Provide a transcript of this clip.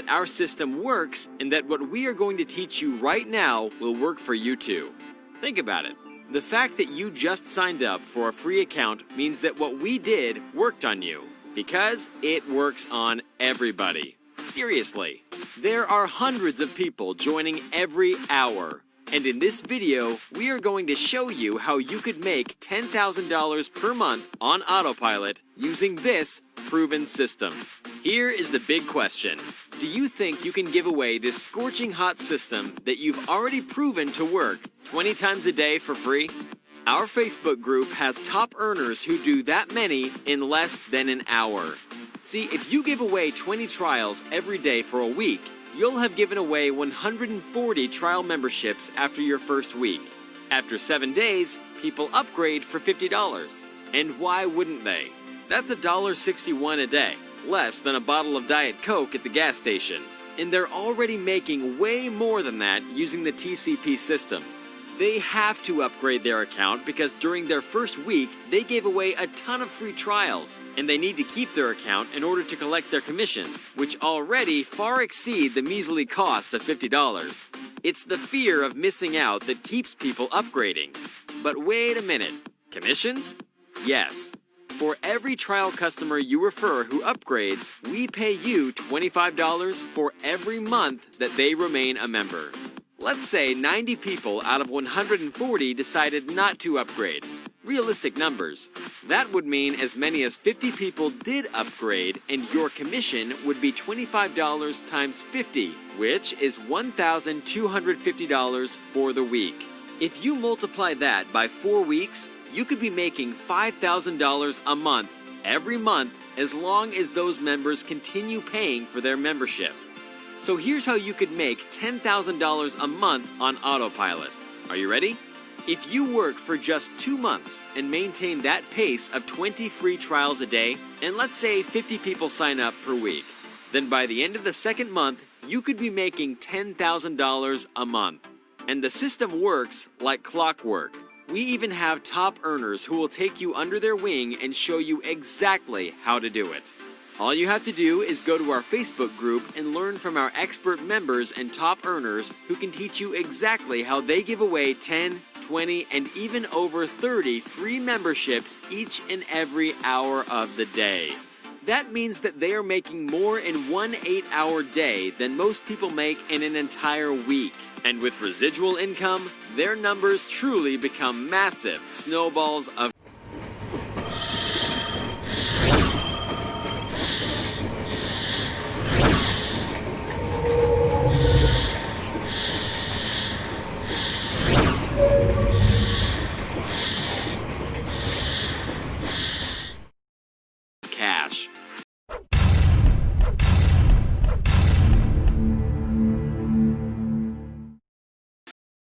that our system works and that what we are going to teach you right now will work for you too. Think about it. The fact that you just signed up for a free account means that what we did worked on you, because it works on everybody. Seriously, there are hundreds of people joining every hour. And in this video, we are going to show you how you could make $10,000 per month on autopilot using this proven system. Here is the big question. Do you think you can give away this scorching hot system that you've already proven to work 20 times a day for free? Our Facebook group has top earners who do that many in less than an hour. See, if you give away 20 trials every day for a week, you'll have given away 140 trial memberships after your first week. After 7 days, people upgrade for $50. And why wouldn't they? That's $1.61 a day, less than a bottle of Diet Coke at the gas station. And they're already making way more than that using the TCP system. They have to upgrade their account because during their first week, they gave away a ton of free trials, and they need to keep their account in order to collect their commissions, which already far exceed the measly cost of $50. It's the fear of missing out that keeps people upgrading. But wait a minute, commissions? Yes. For every trial customer you refer who upgrades, we pay you $25 for every month that they remain a member. Let's say 90 people out of 140 decided not to upgrade. Realistic numbers. That would mean as many as 50 people did upgrade, and your commission would be $25 times 50, which is $1,250 for the week. If you multiply that by 4 weeks, you could be making $5,000 a month every month as long as those members continue paying for their membership. So here's how you could make $10,000 a month on autopilot. Are you ready? If you work for just 2 months and maintain that pace of 20 free trials a day, and let's say 50 people sign up per week, then by the end of the second month, you could be making $10,000 a month. And the system works like clockwork. We even have top earners who will take you under their wing and show you exactly how to do it. All you have to do is go to our Facebook group and learn from our expert members and top earners who can teach you exactly how they give away 10, 20, and even over 30 free memberships each and every hour of the day. That means that they are making more in one 8-hour day than most people make in an entire week. And with residual income, their numbers truly become massive snowballs of